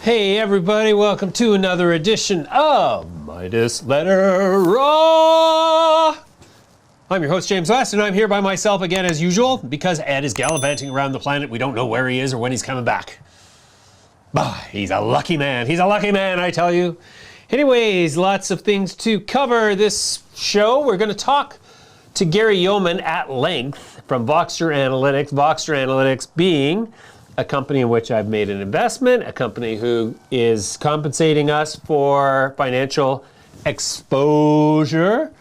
Hey everybody, welcome to another edition of Midas Letter RAW. I'm your host James West, and I'm here by myself again as usual because Ed is gallivanting around the planet. We don't know where he is or when he's coming back. He's a lucky man. He's a lucky man, I tell you. Anyways, lots of things to cover this show. We're going to talk to Gary Yeoman at length from Voxtur Analytics. Voxtur Analytics being a company in which I've made an investment, a company who is compensating us for financial exposure,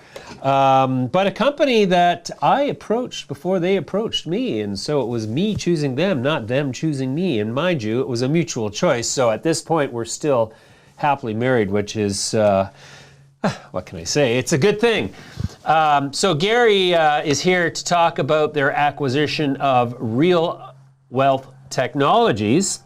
but a company that I approached before they approached me, and so it was me choosing them, not them choosing me, and mind you, it was a mutual choice, so at this point we're still happily married, which is, what can I say, it's a good thing. So Gary is here to talk about their acquisition of Real Wealth Technologies,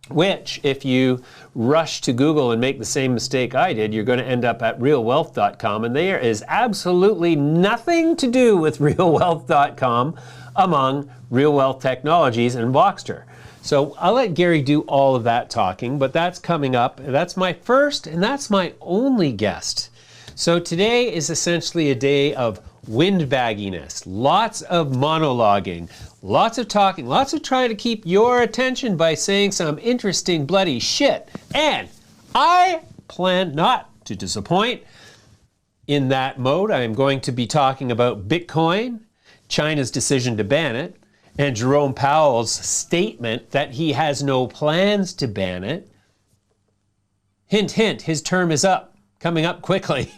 which if you rush to Google and make the same mistake I did, you're going to end up at realwealth.com, and there is absolutely nothing to do with realwealth.com among Real Wealth Technologies and Voxtur. So I'll let Gary do all of that talking, but that's coming up. That's my first and that's my only guest. So today is essentially a day of windbagginess, lots of monologuing, lots of talking, lots of trying to keep your attention by saying some interesting bloody shit. And I plan not to disappoint in that mode. I am going to be talking about Bitcoin, China's decision to ban it, and Jerome Powell's statement that he has no plans to ban it. Hint, hint, his term is up. Coming up quickly.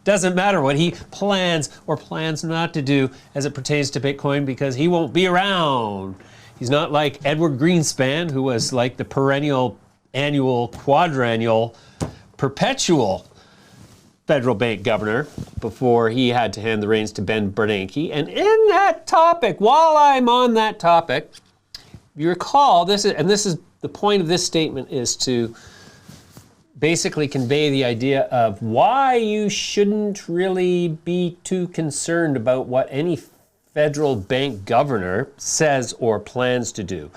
Doesn't matter what he plans or plans not to do as it pertains to Bitcoin because he won't be around. He's not like Edward Greenspan, who was like the perennial, annual, quadrennial, perpetual federal bank governor before he had to hand the reins to Ben Bernanke. And in that topic, while I'm on that topic, you recall, this is the point of this statement is to basically convey the idea of why you shouldn't really be too concerned about what any federal bank governor says or plans to do.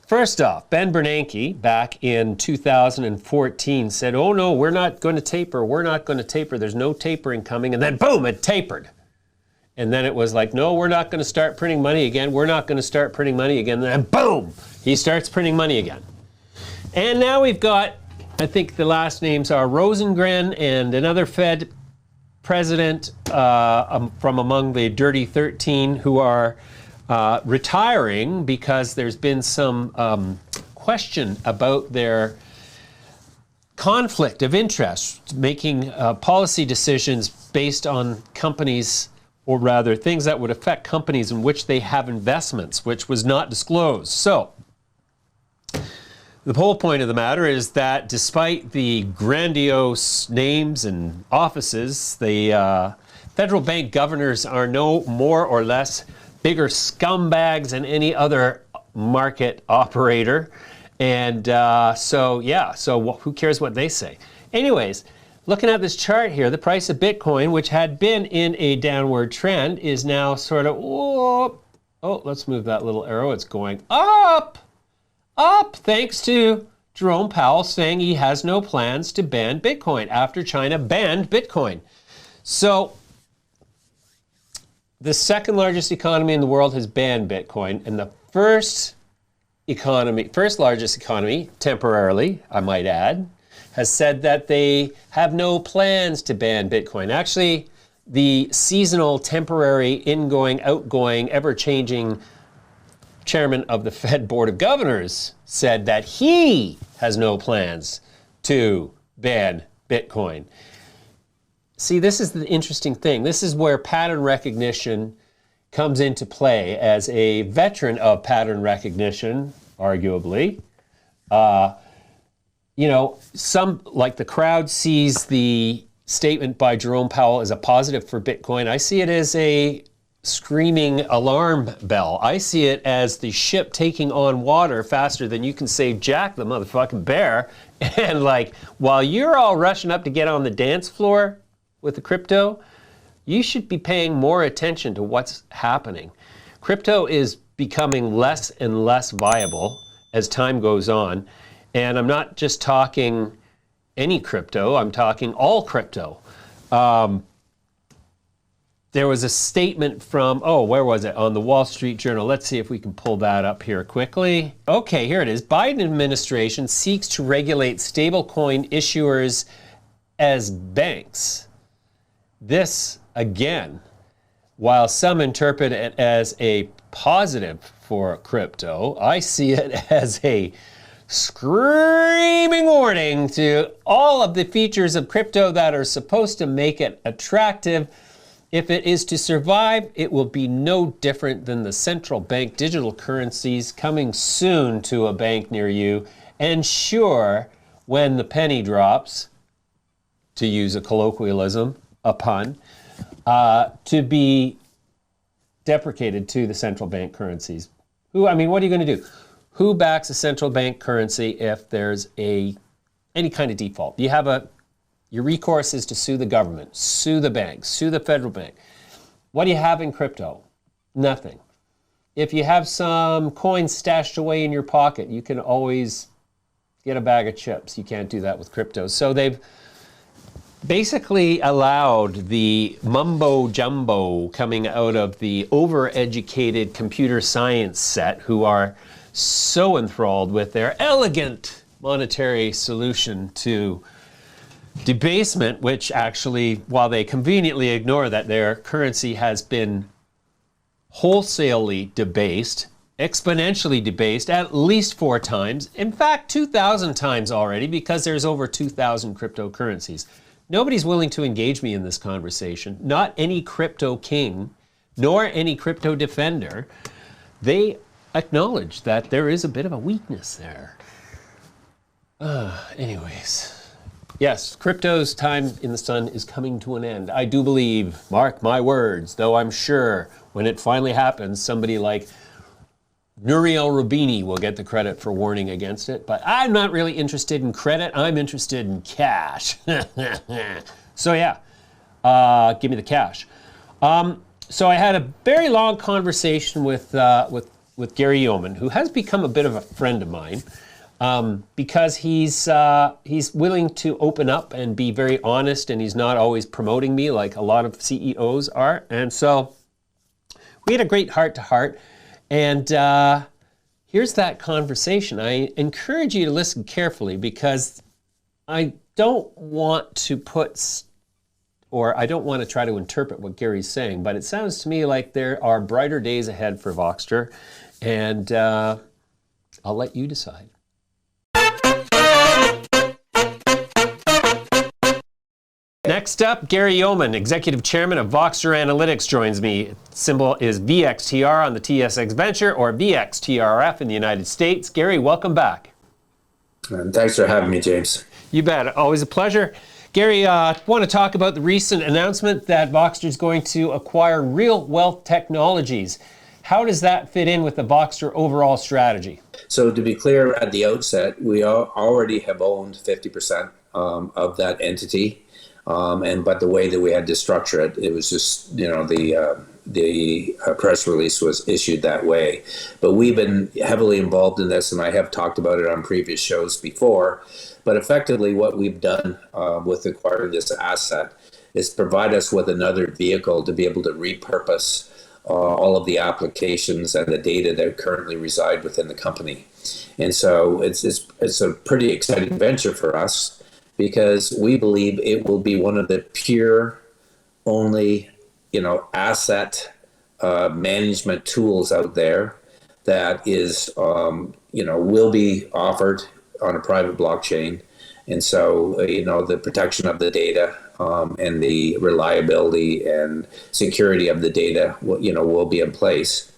First off, Ben Bernanke back in 2014 said, oh no, we're not going to taper, there's no tapering coming, and then boom, it tapered. And then it was like, no, we're not going to start printing money again, and then boom, he starts printing money again. And now we've got, I think the last names are Rosengren and another Fed president from among the Dirty 13 who are retiring because there's been some question about their conflict of interest, making policy decisions based on companies, or rather things that would affect companies in which they have investments, which was not disclosed. So the whole point of the matter is that despite the grandiose names and offices, the federal bank governors are no more or less bigger scumbags than any other market operator. And so who cares what they say? Anyways, looking at this chart here, the price of Bitcoin, which had been in a downward trend, is now sort of, let's move that little arrow. It's going up. Up thanks to Jerome Powell saying he has no plans to ban Bitcoin after China banned Bitcoin. So the second largest economy in the world has banned Bitcoin, and the first largest economy, temporarily, I might add, has said that they have no plans to ban Bitcoin. Actually, the seasonal, temporary, ingoing, outgoing, ever-changing chairman of the Fed Board of Governors said that he has no plans to ban Bitcoin. See, this is the interesting thing. This is where pattern recognition comes into play as a veteran of pattern recognition, arguably. Some, like the crowd, sees the statement by Jerome Powell as a positive for Bitcoin. I see it as a screaming alarm bell. I see it as the ship taking on water faster than you can save Jack the motherfucking bear. And like, while you're all rushing up to get on the dance floor with the crypto, you should be paying more attention to what's happening. Crypto is becoming less and less viable as time goes on. And I'm not just talking any crypto, I'm talking all crypto. There was a statement from, where was it? On the Wall Street Journal. Let's see if we can pull that up here quickly. Okay, here it is. Biden administration seeks to regulate stablecoin issuers as banks. This, again, while some interpret it as a positive for crypto, I see it as a screaming warning to all of the features of crypto that are supposed to make it attractive. If it is to survive, it will be no different than the central bank digital currencies coming soon to a bank near you. And sure, when the penny drops, to use a colloquialism, a pun, to be deprecated to the central bank currencies. What are you going to do? Who backs a central bank currency if there's any kind of default? Your recourse is to sue the government, sue the banks, sue the federal bank. What do you have in crypto? Nothing. If you have some coins stashed away in your pocket, you can always get a bag of chips. You can't do that with crypto. So they've basically allowed the mumbo jumbo coming out of the overeducated computer science set, who are so enthralled with their elegant monetary solution to debasement, which actually, while they conveniently ignore that their currency has been wholesalely debased, exponentially debased at least 4 times, in fact 2,000 times already, because there's over 2,000 cryptocurrencies. Nobody's willing to engage me in this conversation, not any crypto king, nor any crypto defender. They acknowledge that there is a bit of a weakness there. Anyways. Yes, crypto's time in the sun is coming to an end. I do believe, mark my words, though I'm sure when it finally happens, somebody like Nouriel Roubini will get the credit for warning against it. But I'm not really interested in credit. I'm interested in cash. So yeah, give me the cash. So I had a very long conversation with Gary Yeoman, who has become a bit of a friend of mine. Because he's willing to open up and be very honest, and he's not always promoting me like a lot of CEOs are. And so we had a great heart-to-heart, and here's that conversation. I encourage you to listen carefully, because I don't want to I don't want to try to interpret what Gary's saying, but it sounds to me like there are brighter days ahead for Voxtur, and I'll let you decide. Next up, Gary Yeoman, Executive Chairman of Voxtur Analytics, joins me. Symbol is VXTR on the TSX Venture, or VXTRF in the United States. Gary, welcome back. And thanks for having me, James. You bet. Always a pleasure. Gary, I want to talk about the recent announcement that Voxtur is going to acquire Real Wealth Technologies. How does that fit in with the Voxtur overall strategy? So to be clear at the outset, we already have owned 50% of that entity. But the way that we had to structure it, it was just, the press release was issued that way. But we've been heavily involved in this, and I have talked about it on previous shows before. But effectively, what we've done with acquiring this asset is provide us with another vehicle to be able to repurpose all of the applications and the data that currently reside within the company. And so it's a pretty exciting venture for us, because we believe it will be one of the pure only, asset management tools out there that is, will be offered on a private blockchain And so, the protection of the data and the reliability and security of the data, will be in place.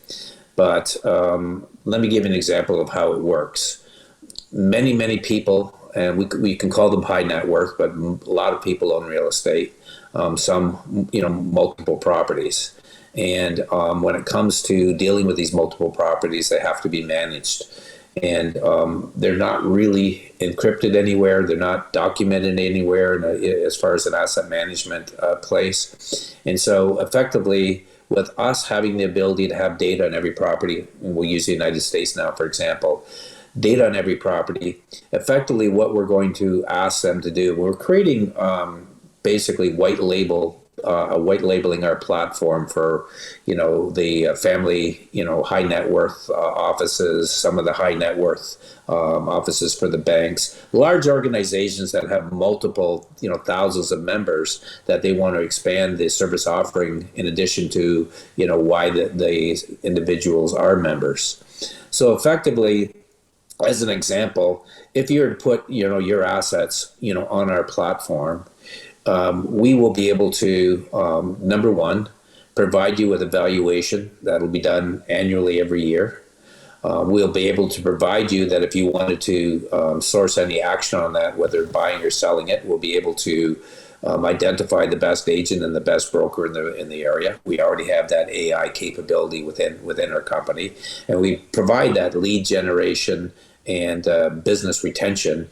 But let me give you an example of how it works. Many people, and we can call them high net worth, but a lot of people own real estate, some, multiple properties. And when it comes to dealing with these multiple properties, they have to be managed. And they're not really encrypted anywhere. They're not documented anywhere as far as an asset management place. And so effectively, with us having the ability to have data on every property, and we'll use the United States now, for example, data on every property, effectively what we're going to ask them to do, we're creating basically white labeling our platform for, the family, high net worth offices, some of the high net worth offices for the banks, large organizations that have multiple, thousands of members that they want to expand the service offering in addition to, why the individuals are members. So effectively, as an example, if you were to put, your assets, on our platform, we will be able to, number one, provide you with a valuation that'll be done annually every year. We'll be able to provide you that if you wanted to source any action on that, whether buying or selling it, we'll be able to identify the best agent and the best broker in the area. We already have that AI capability within our company, and we provide that lead generation and business retention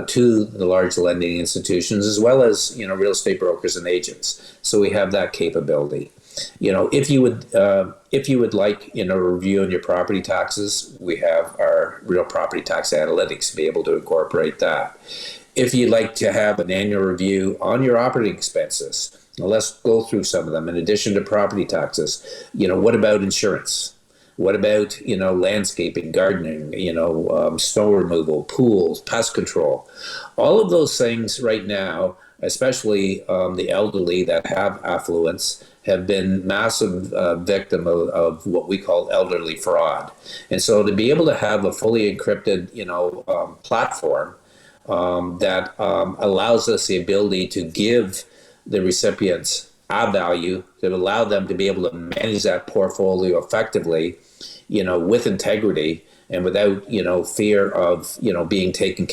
to the large lending institutions, as well as real estate brokers and agents. So we have that capability. If you would like a review on your property taxes, we have our real property tax analytics to be able to incorporate that. If you'd like to have an annual review on your operating expenses, let's go through some of them. In addition to property taxes, what about insurance? What about, landscaping, gardening, snow removal, pools, pest control? All of those things right now, especially the elderly that have affluence, have been massive victim of what we call elderly fraud. And so to be able to have a fully encrypted, platform that allows us the ability to give the recipients a value, that allow them to be able to manage that portfolio effectively, with integrity and without, fear of, being taken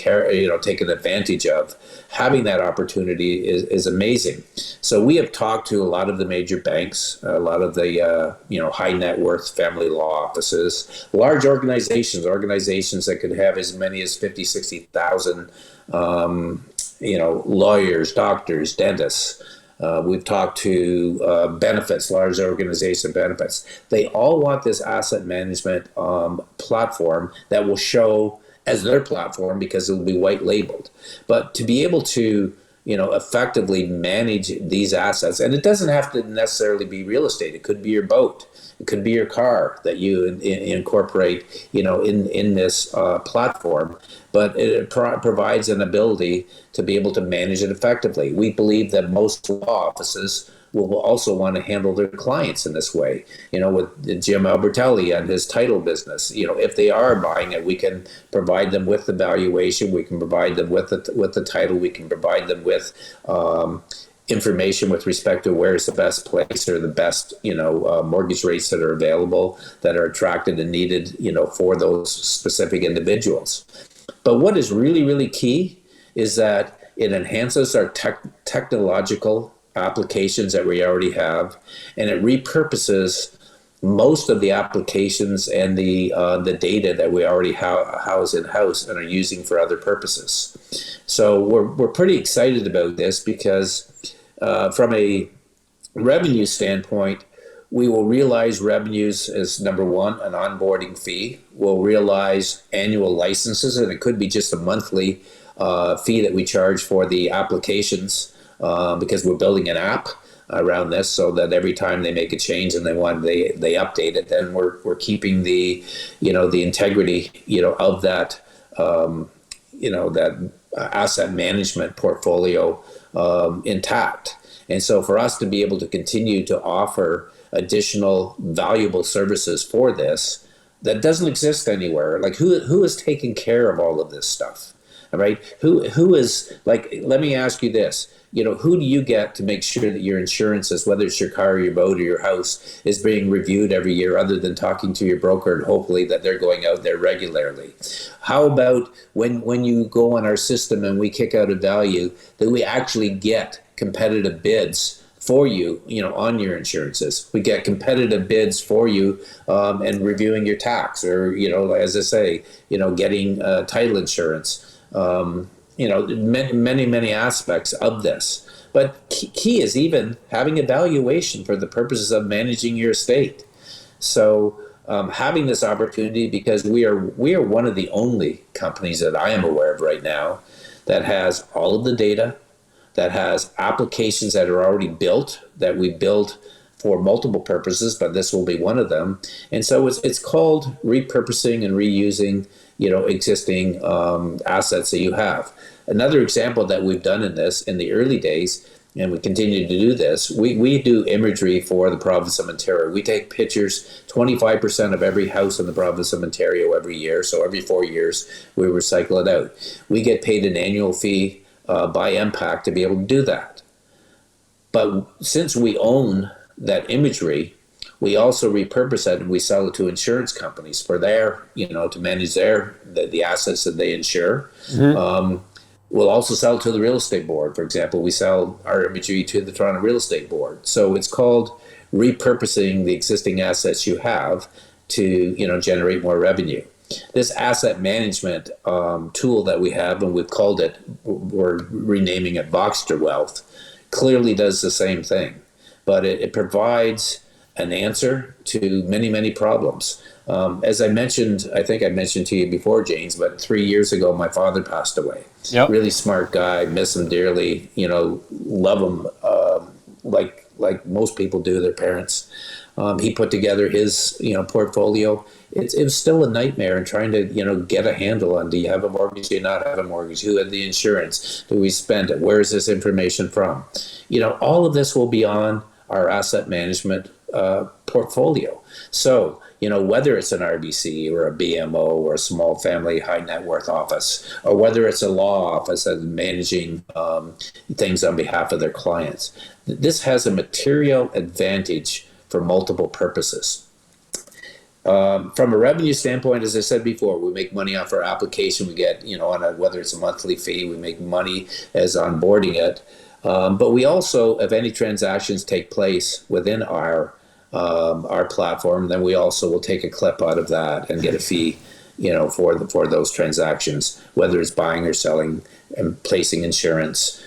advantage of. Having that opportunity is amazing. So we have talked to a lot of the major banks, a lot of the, high net worth family law offices, large organizations that could have as many as 50, 60,000, lawyers, doctors, dentists. We've talked to benefits, large organization benefits. They all want this asset management platform that will show as their platform because it will be white labeled. But to be able to, effectively manage these assets, and it doesn't have to necessarily be real estate. It could be your boat. It could be your car that you incorporate, in this platform. But it provides an ability to be able to manage it effectively. We believe that most law offices will also want to handle their clients in this way. With Jim Albertelli and his title business, if they are buying it, we can provide them with the valuation, we can provide them with the title, we can provide them with information with respect to where's the best place or the best, mortgage rates that are available, that are attracted and needed, for those specific individuals. But what is really, really key is that it enhances our technological applications that we already have, and it repurposes most of the applications and the data that we already house in-house and are using for other purposes. So we're pretty excited about this because from a revenue standpoint, we will realize revenues as number one, an onboarding fee. We'll realize annual licenses, and it could be just a monthly fee that we charge for the applications because we're building an app around this, so that every time they make a change and they update it, then we're keeping the integrity of that that asset management portfolio intact. And so for us to be able to continue to offer additional valuable services for this that doesn't exist anywhere, like who is taking care of all of this stuff? All right. Who is, like, let me ask you this. Who do you get to make sure that your insurances, whether it's your car or your boat or your house, is being reviewed every year, other than talking to your broker and hopefully that they're going out there regularly? How about when you go on our system and we kick out a value, that we actually get competitive bids for you, on your insurances? We get competitive bids for you, and reviewing your tax, or, as I say, getting title insurance. Many aspects of this. But key is even having a valuation for the purposes of managing your estate. So having this opportunity, because we are one of the only companies that I am aware of right now that has all of the data, that has applications that are already built, that we build for multiple purposes, but this will be one of them. And so it's called repurposing and reusing, existing assets that you have. Another example that we've done in this in the early days, and we continue to do this, we do imagery for the province of Ontario. We take pictures, 25% of every house in the province of Ontario every year. So every 4 years, we recycle it out. We get paid an annual fee by impact to be able to do that. But since we own that imagery, we also repurpose it and we sell it to insurance companies for their, to manage the assets that they insure. Mm-hmm. We'll also sell to the real estate board. For example, we sell our imagery to the Toronto Real Estate Board. So it's called repurposing the existing assets you have to, generate more revenue. This asset management tool that we have, and we've called it, we're renaming it Voxtur Wealth, clearly does the same thing. But it provides an answer to many problems. As I mentioned, I think I mentioned to you before, James, but 3 years ago, my father passed away. Yep. Really smart guy, miss him dearly, love him like most people do their parents. He put together his, portfolio. It was still a nightmare in trying to, get a handle on, do you have a mortgage, do you not have a mortgage, who had the insurance, do we spend it, where is this information from? All of this will be on our asset management portfolio. So, whether it's an RBC or a BMO or a small family high net worth office, or whether it's a law office that's managing things on behalf of their clients, this has a material advantage for multiple purposes. From a revenue standpoint, as I said before, we make money off our application. We get, whether it's a monthly fee, we make money as onboarding it. But we also, if any transactions take place within our platform, then we also will take a clip out of that and get a fee, for those transactions, whether it's buying or selling and placing insurance,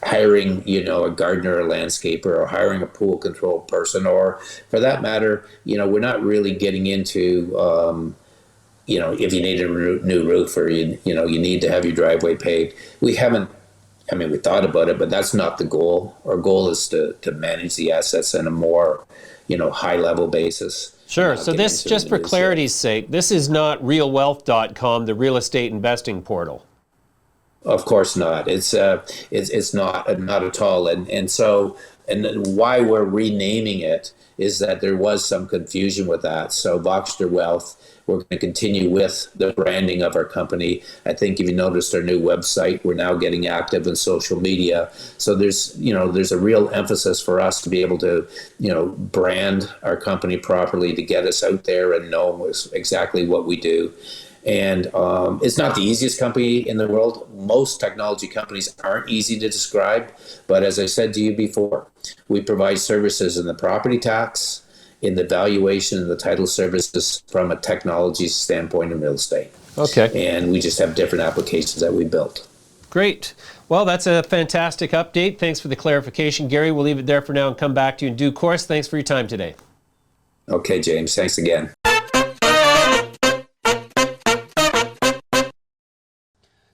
hiring, a gardener, a landscaper, or hiring a pool control person, or for that matter, we're not really getting into, if you need a new roof, or you need to have your driveway paved. We thought about it, but that's not the goal. Our goal is to manage the assets in a more, high level basis. Sure. So this, just for clarity's sake, this is not realwealth.com, the real estate investing portal. Of course not. It's not at all. And so why we're renaming it is that there was some confusion with that. So Voxtur Wealth, we're going to continue with the branding of our company. I think if you noticed our new website, we're now getting active in social media. So there's a real emphasis for us to be able to, brand our company properly, to get us out there and know exactly what we do. And it's not the easiest company in the world. Most technology companies aren't easy to describe. But as I said to you before, we provide services in the property tax, in the valuation and the title services from a technology standpoint in real estate. Okay. And we just have different applications that we built. Great. Well, that's a fantastic update. Thanks for the clarification, Gary. We'll leave it there for now and come back to you in due course. Thanks for your time today. Okay, James. Thanks again.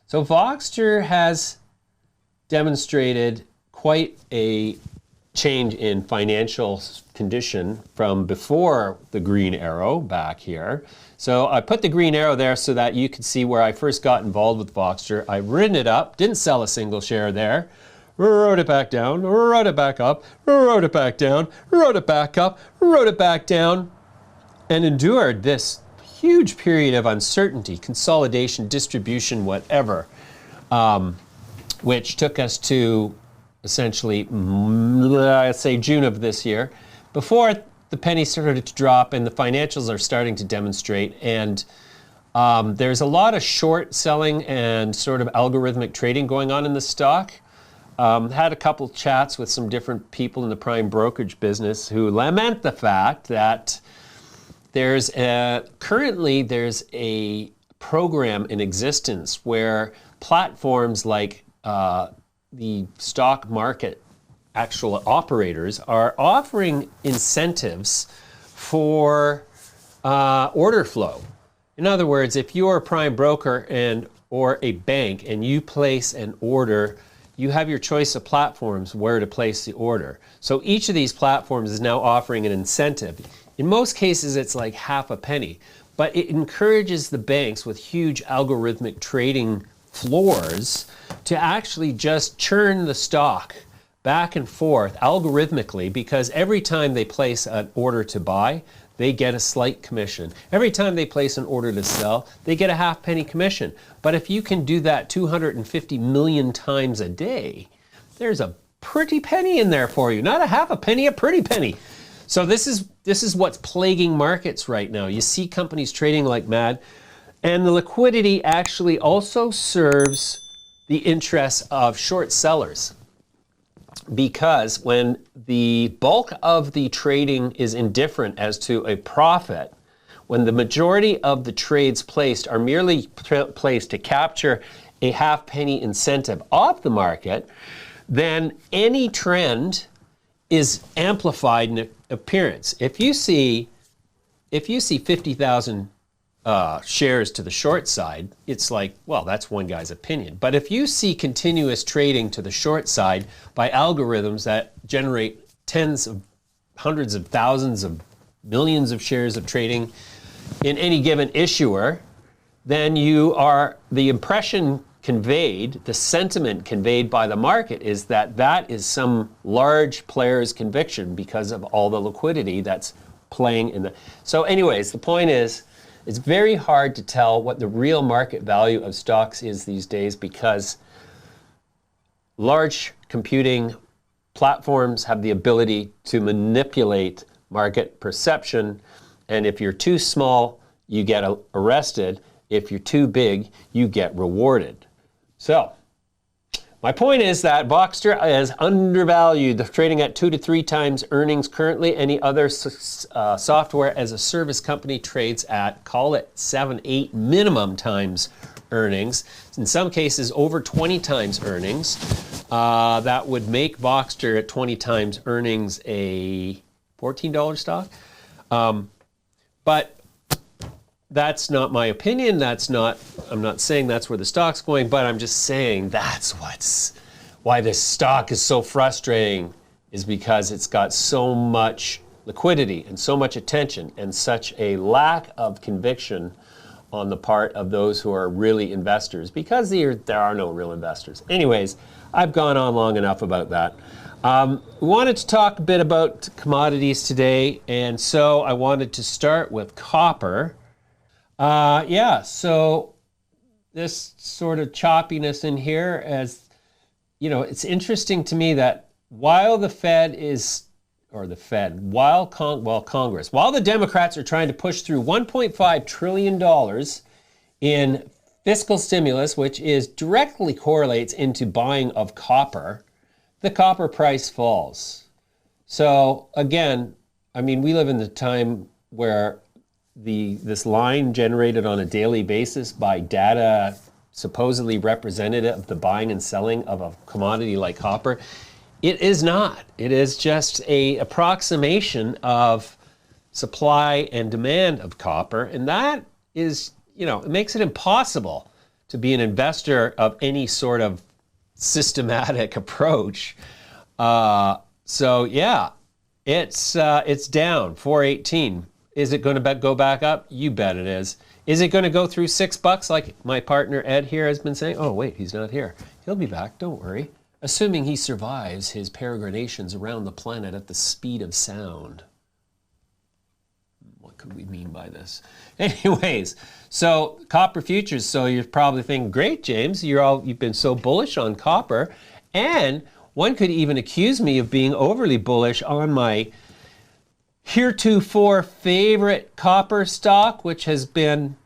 So Voxtur has demonstrated quite a change in financial condition from before the green arrow back here. So I put the green arrow there so that you could see where I first got involved with Voxtur. I've written it up, didn't sell a single share there, wrote it back down, wrote it back up, wrote it back down, wrote it back up, wrote it back down, and endured this huge period of uncertainty, consolidation, distribution, whatever, which took us to essentially, let's say, June of this year, before the penny started to drop and the financials are starting to demonstrate. And there's a lot of short selling and sort of algorithmic trading going on in the stock. Had a couple chats with some different people in the prime brokerage business who lament the fact that currently there's a program in existence where platforms like the stock market actual operators are offering incentives for order flow. In other words, if you're a prime broker or a bank and you place an order, you have your choice of platforms where to place the order. So each of these platforms is now offering an incentive. In most cases, it's like half a penny, but it encourages the banks with huge algorithmic trading floors to actually just churn the stock back and forth algorithmically, because every time they place an order to buy, they get a slight commission. Every time they place an order to sell, they get a half penny commission. But if you can do that 250 million times a day, there's a pretty penny in there for you. Not a half a penny, a pretty penny. So this is what's plaguing markets right now. You see companies trading like mad, and the liquidity actually also serves the interests of short sellers. Because when the bulk of the trading is indifferent as to a profit, when the majority of the trades placed are merely placed to capture a half penny incentive off the market, then any trend is amplified in appearance. If you see 50,000 shares to the short side, it's like, well, that's one guy's opinion. But if you see continuous trading to the short side by algorithms that generate tens of hundreds of thousands of millions of shares of trading in any given issuer, then the impression conveyed, the sentiment conveyed by the market is that is some large player's conviction because of all the liquidity that's playing in the. So anyways, the point is, it's very hard to tell what the real market value of stocks is these days, because large computing platforms have the ability to manipulate market perception. And if you're too small, you get arrested. If you're too big, you get rewarded. So my point is that Voxtur is undervalued, trading at 2 to 3 times earnings currently. Any other software as a service company trades at, call it 7, 8 minimum times earnings. In some cases, over 20 times earnings. That would make Voxtur at 20 times earnings a $14 stock. But that's not my opinion. I'm not saying that's where the stock's going, but I'm just saying that's why this stock is so frustrating, is because it's got so much liquidity and so much attention and such a lack of conviction on the part of those who are really investors, because there are no real investors. Anyways, I've gone on long enough about that. We wanted to talk a bit about commodities today, and so I wanted to start with copper. So this sort of choppiness in here, as you know, it's interesting to me that while Congress, while the Democrats are trying to push through $1.5 trillion in fiscal stimulus, which directly correlates into buying of copper, the copper price falls. So again, I mean, we live in the time where this line generated on a daily basis by data supposedly representative of the buying and selling of a commodity like copper, it is not. It is just an approximation of supply and demand of copper, and that is, it makes it impossible to be an investor of any sort of systematic approach. So yeah, it's down 418. Is it going to go back up? You bet it is. Is it going to go through $6 like my partner Ed here has been saying? Oh wait, he's not here. He'll be back, don't worry. Assuming he survives his peregrinations around the planet at the speed of sound. What could we mean by this? Anyways, so copper futures. So you're probably thinking, great, James, you've been so bullish on copper. And one could even accuse me of being overly bullish on my heretofore favorite copper stock, which has been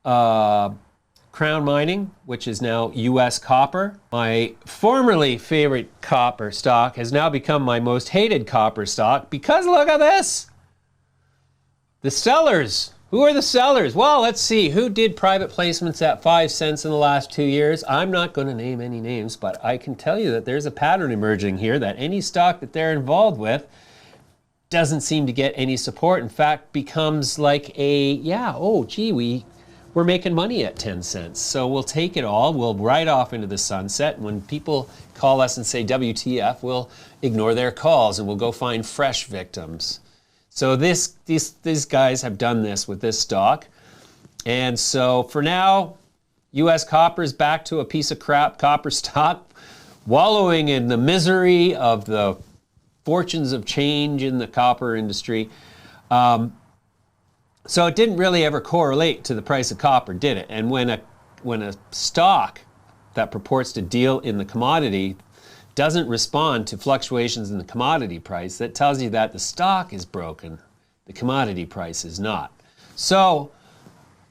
Crown Mining, which is now US Copper. My formerly favorite copper stock has now become my most hated copper stock because look at this. The sellers. Who are the sellers? Well, let's see. Who did private placements at 5 cents in the last 2 years? I'm not going to name any names, but I can tell you that there's a pattern emerging here that any stock that they're involved with doesn't seem to get any support. In fact, becomes like we're making money at 10 cents. So we'll take it all. We'll ride off into the sunset. When people call us and say WTF, we'll ignore their calls and we'll go find fresh victims. So these guys have done this with this stock. And so for now, US Copper is back to a piece of crap copper stock, wallowing in the misery of the fortunes of change in the copper industry. So it didn't really ever correlate to the price of copper, did it? And when a stock that purports to deal in the commodity doesn't respond to fluctuations in the commodity price, that tells you that the stock is broken, the commodity price is not. So,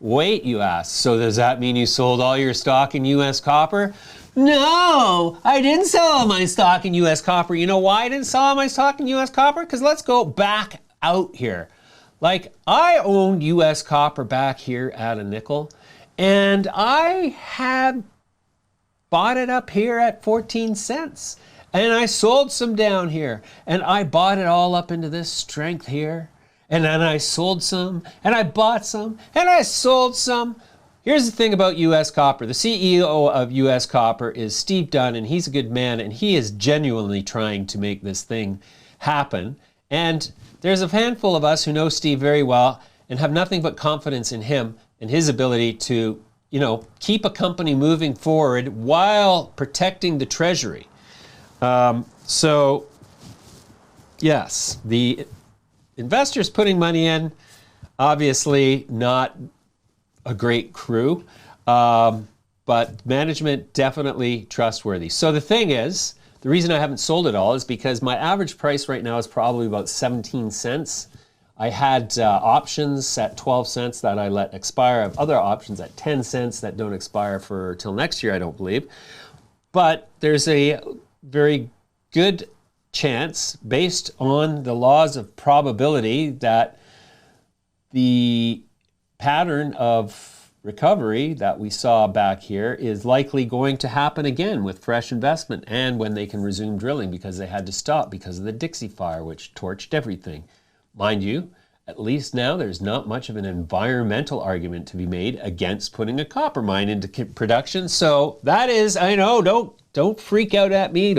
wait, you ask, so does that mean you sold all your stock in US Copper? No, I didn't sell all my stock in US Copper. You know why I didn't sell all my stock in US Copper? Because let's go back out here. Like, I owned US Copper back here at a nickel, and I had bought it up here at 14 cents. And I sold some down here, and I bought it all up into this strength here. And then I sold some, and I bought some, and I sold some. Here's the thing about US Copper. The CEO of US Copper is Steve Dunn, and he's a good man, and he is genuinely trying to make this thing happen. And there's a handful of us who know Steve very well and have nothing but confidence in him and his ability to, keep a company moving forward while protecting the treasury. So, yes, the investors putting money in, obviously not a great crew, but management definitely trustworthy. So the thing is, the reason I haven't sold it all is because my average price right now is probably about 17 cents. I had options at 12 cents that I let expire. I have other options at 10 cents that don't expire for till next year, I don't believe. But there's a very good chance, based on the laws of probability, that the pattern of recovery that we saw back here is likely going to happen again with fresh investment and when they can resume drilling, because they had to stop because of the Dixie Fire, which torched everything. Mind you, at least now there's not much of an environmental argument to be made against putting a copper mine into production. So that is, I know, don't freak out at me.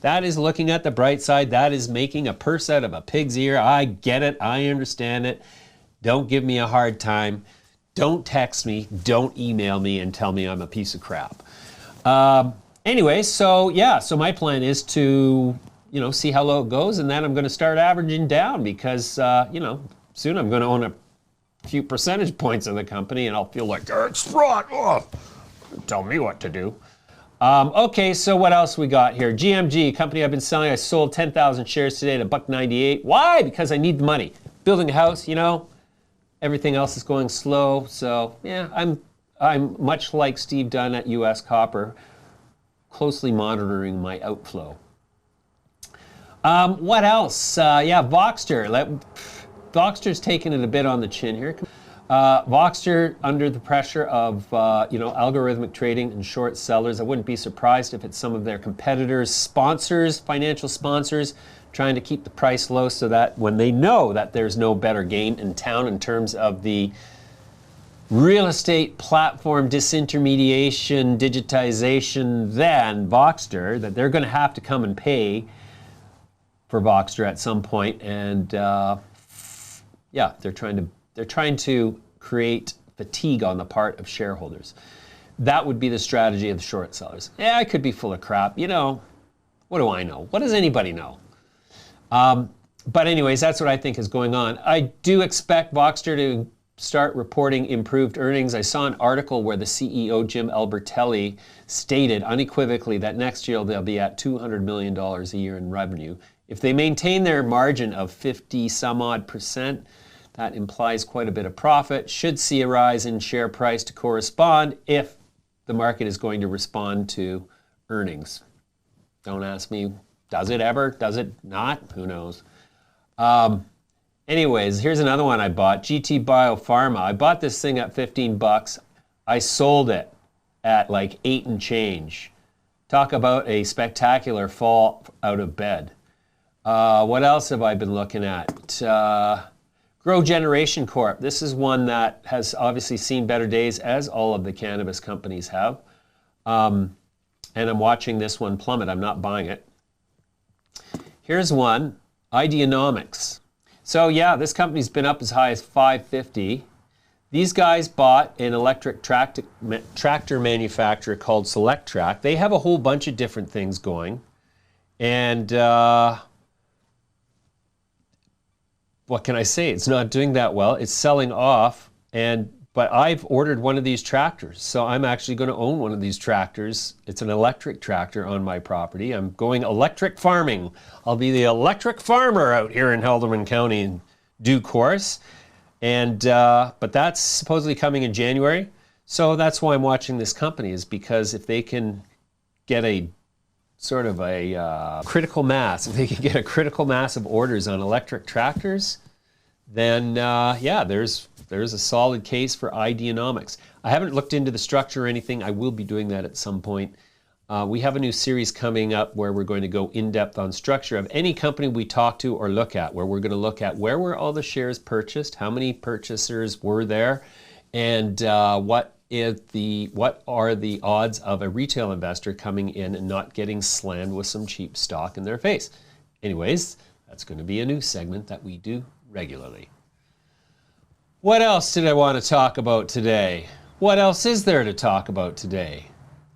That is looking at the bright side. That is making a purse out of a pig's ear. I get it. I understand it. Don't give me a hard time. Don't text me. Don't email me and tell me I'm a piece of crap. Anyway, so my plan is to, see how low it goes, and then I'm going to start averaging down because, soon I'm going to own a few percentage points of the company, and I'll feel like, it's fraud. Oh, tell me what to do. Okay, so what else we got here? GMG, company I've been selling. I sold 10,000 shares today at $1.98. Why? Because I need the money. Building a house, everything else is going slow. So yeah, I'm much like Steve Dunn at US Copper, closely monitoring my outflow. What else? Voxtur. Voxtur's taking it a bit on the chin here. Voxtur under the pressure of algorithmic trading and short sellers. I wouldn't be surprised if it's some of their competitors, sponsors, financial sponsors, trying to keep the price low so that when they know that there's no better game in town in terms of the real estate platform disintermediation, digitization than Voxtur, that they're going to have to come and pay for Voxtur at some point. And they're trying to create fatigue on the part of shareholders. That would be the strategy of the short sellers. Yeah, I could be full of crap. What do I know? What does anybody know? But anyways, that's what I think is going on. I do expect Voxtur to start reporting improved earnings. I saw an article where the CEO, Jim Albertelli, stated unequivocally that next year they'll be at $200 million a year in revenue. If they maintain their margin of 50 some odd percent, that implies quite a bit of profit. Should see a rise in share price to correspond if the market is going to respond to earnings. Don't ask me, does it ever? Does it not? Who knows? Anyways, here's another one I bought, GT Biopharma. I bought this thing at 15 bucks. I sold it at like 8 and change. Talk about a spectacular fall out of bed. What else have I been looking at? Grow Generation Corp. This is one that has obviously seen better days, as all of the cannabis companies have. And I'm watching this one plummet. I'm not buying it. Here's one, Ideonomics. So yeah, this company's been up as high as 550. These guys bought an electric tractor manufacturer called Solectrac. They have a whole bunch of different things going. And what can I say? It's not doing that well. It's selling off. But I've ordered one of these tractors. So I'm actually going to own one of these tractors. It's an electric tractor on my property. I'm going electric farming. I'll be the electric farmer out here in Haldeman County in due course. But that's supposedly coming in January. So that's why I'm watching this company, is because if they can get a sort of a critical mass, if they can get a critical mass of orders on electric tractors, then yeah, there's a solid case for Ideonomics. I haven't looked into the structure or anything. I will be doing that at some point. We have a new series coming up where we're going to go in-depth on structure of any company we talk to or look at, where we're going to look at where were all the shares purchased, how many purchasers were there, and what are the odds of a retail investor coming in and not getting slammed with some cheap stock in their face. Anyways, that's going to be a new segment that we do regularly. What else did I want to talk about today? What else is there to talk about today?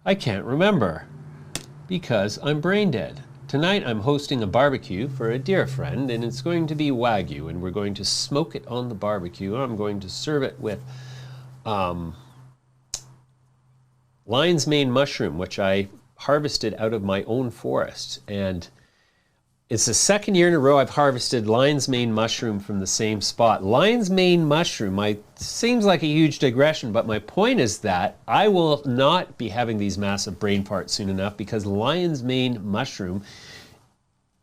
I can't remember because I'm brain dead. Tonight I'm hosting a barbecue for a dear friend, and it's going to be Wagyu, and we're going to smoke it on the barbecue. I'm going to serve it with lion's mane mushroom, which I harvested out of my own forest. And it's the second year in a row I've harvested lion's mane mushroom from the same spot. Lion's mane mushroom, seems like a huge digression, but my point is that I will not be having these massive brain farts soon enough, because lion's mane mushroom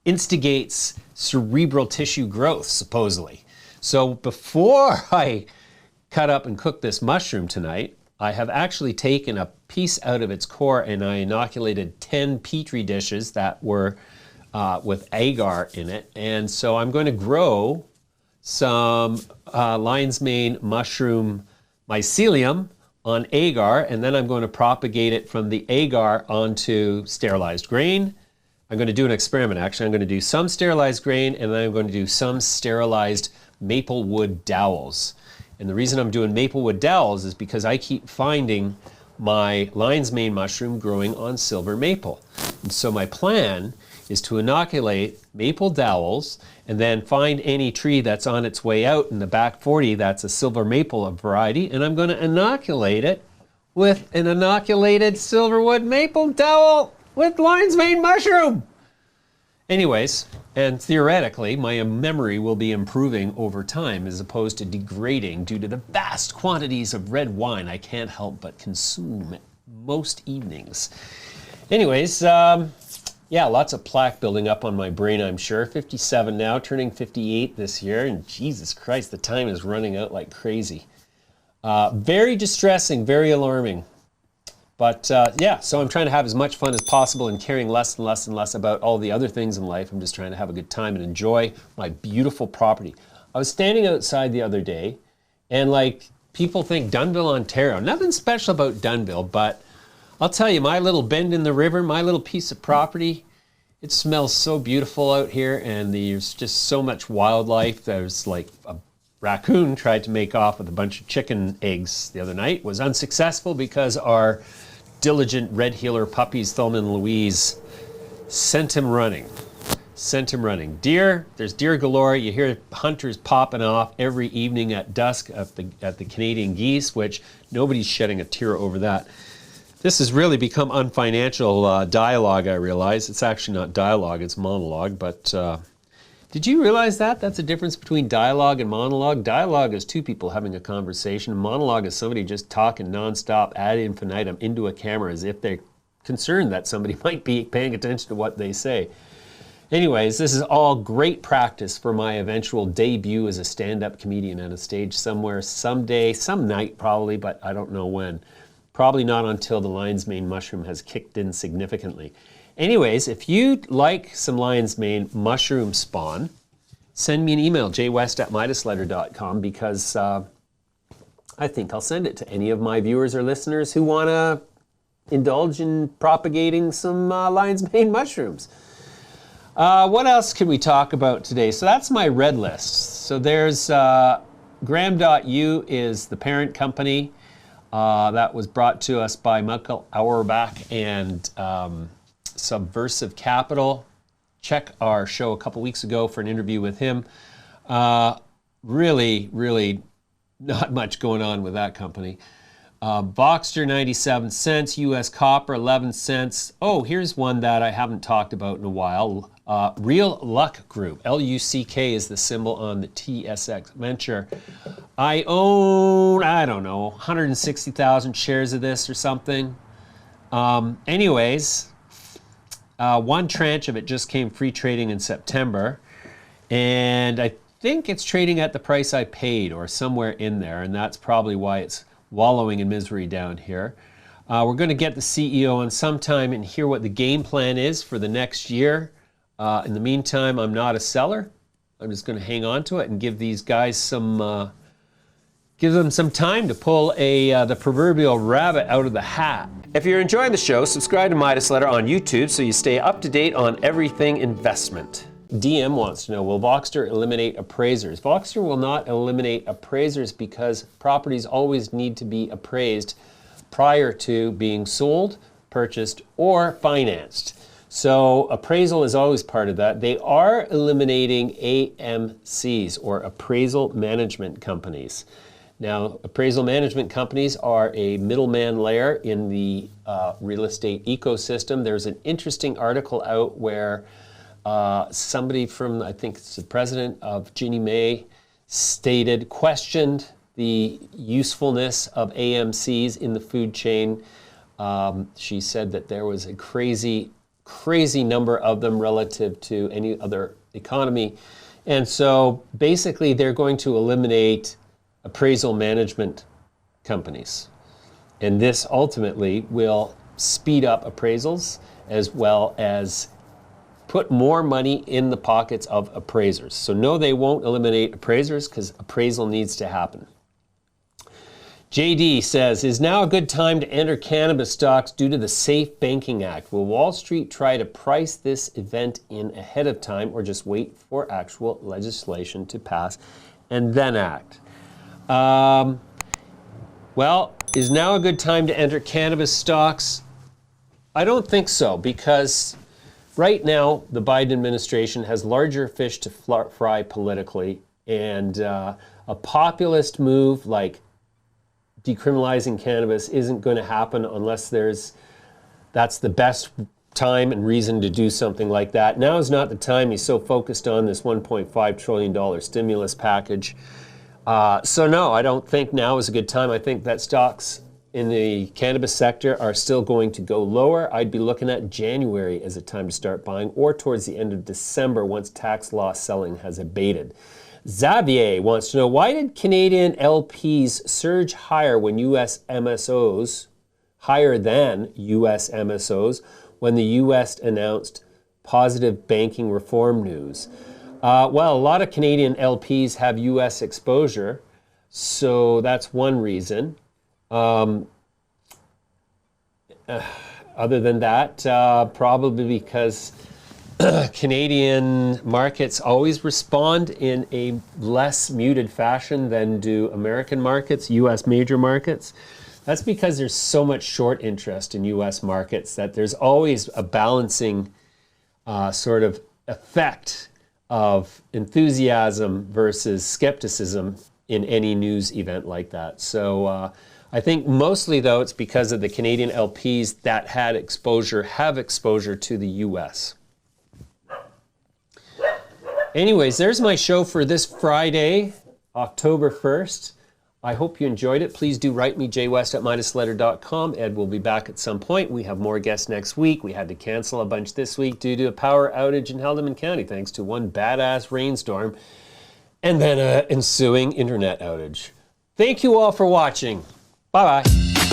instigates cerebral tissue growth, supposedly. So before I cut up and cook this mushroom tonight, I have actually taken a piece out of its core and I inoculated 10 Petri dishes that were with agar in it. And so I'm going to grow some lion's mane mushroom mycelium on agar, and then I'm going to propagate it from the agar onto sterilized grain. I'm going to do an experiment, actually. I'm going to do some sterilized grain, and then I'm going to do some sterilized maple wood dowels. And the reason I'm doing maple wood dowels is because I keep finding my lion's mane mushroom growing on silver maple. And so my plan is to inoculate maple dowels and then find any tree that's on its way out in the back 40 that's a silver maple variety, and I'm going to inoculate it with an inoculated silverwood maple dowel with lion's mane mushroom. Anyways, and theoretically, my memory will be improving over time as opposed to degrading due to the vast quantities of red wine I can't help but consume most evenings. Anyways, yeah, lots of plaque building up on my brain, I'm sure. 57 now, turning 58 this year, and Jesus Christ, the time is running out like crazy. Very distressing, very alarming. But yeah, so I'm trying to have as much fun as possible and caring less and less and less about all the other things in life. I'm just trying to have a good time and enjoy my beautiful property. I was standing outside the other day, and like, people think Dunnville, Ontario. Nothing special about Dunnville, but I'll tell you, my little bend in the river, my little piece of property, it smells so beautiful out here, and there's just so much wildlife. There's like a raccoon tried to make off with a bunch of chicken eggs the other night, was unsuccessful because our diligent red heeler puppies, Thelma and Louise, sent him running. sent him running. Deer, there's deer galore. You hear hunters popping off every evening at dusk at the Canadian geese, which nobody's shedding a tear over that. This has really become unfinancial dialogue, I realize. It's actually not dialogue, it's monologue, but did you realize that? That's the difference between dialogue and monologue. Dialogue is two people having a conversation. Monologue is somebody just talking nonstop ad infinitum into a camera as if they're concerned that somebody might be paying attention to what they say. Anyways, this is all great practice for my eventual debut as a stand-up comedian on a stage somewhere, someday, some night probably, but I don't know when. Probably not until the lion's mane mushroom has kicked in significantly. Anyways, if you'd like some lion's mane mushroom spawn, send me an email, jwest@midasletter.com, because I think I'll send it to any of my viewers or listeners who want to indulge in propagating some lion's mane mushrooms. What else can we talk about today? So that's my red list. So there's GRAM.U is the parent company that was brought to us by Michael Auerbach and Subversive Capital. Check our show a couple weeks ago for an interview with him. Really not much going on with that company. Voxtur 97 cents, US copper 11 cents. Oh, here's one that I haven't talked about in a while. Real Luck Group, LUCK is the symbol on the TSX Venture. I own, I don't know, 160,000 shares of this or something. Anyways, one tranche of it just came free trading in September, and I think it's trading at the price I paid or somewhere in there, and that's probably why it's wallowing in misery down here. We're going to get the CEO on sometime and hear what the game plan is for the next year. In the meantime, I'm not a seller. I'm just going to hang on to it and give these guys some, give them some time to pull the proverbial rabbit out of the hat. If you're enjoying the show, subscribe to Midas Letter on YouTube so you stay up to date on everything investment. DM wants to know, will Voxtur eliminate appraisers? Voxtur will not eliminate appraisers because properties always need to be appraised prior to being sold, purchased, or financed. So appraisal is always part of that. They are eliminating AMCs, or appraisal management companies. Now, appraisal management companies are a middleman layer in the real estate ecosystem. There's an interesting article out where somebody from, I think it's the president of Ginnie Mae, questioned the usefulness of AMCs in the food chain. She said that there was a crazy number of them relative to any other economy. And so basically they're going to eliminate appraisal management companies. And this ultimately will speed up appraisals as well as put more money in the pockets of appraisers. So no, they won't eliminate appraisers because appraisal needs to happen. JD says, is now a good time to enter cannabis stocks due to the Safe Banking Act? Will Wall Street try to price this event in ahead of time or just wait for actual legislation to pass and then act? Well, is now a good time to enter cannabis stocks? I don't think so, because right now the Biden administration has larger fish to fry politically, and a populist move like decriminalizing cannabis isn't going to happen unless that's the best time and reason to do something like that. Now is not the time. He's so focused on this $1.5 trillion stimulus package. So no, I don't think now is a good time. I think that stocks in the cannabis sector are still going to go lower. I'd be looking at January as a time to start buying, or towards the end of December once tax loss selling has abated. Xavier wants to know, why did Canadian LPs surge higher when US MSOs, higher than US MSOs, when the US announced positive banking reform news? Well, a lot of Canadian LPs have US exposure, so that's one reason. Other than that, probably because Canadian markets always respond in a less muted fashion than do American markets, US major markets. That's because there's so much short interest in US markets that there's always a balancing sort of effect of enthusiasm versus skepticism in any news event like that. So I think mostly, though, it's because of the Canadian LPs that have exposure to the US. Anyways, there's my show for this Friday, October 1st. I hope you enjoyed it. Please do write me, jwest@midasletter.com. Ed will be back at some point. We have more guests next week. We had to cancel a bunch this week due to a power outage in Haldimand County, thanks to one badass rainstorm and then an ensuing internet outage. Thank you all for watching. Bye-bye.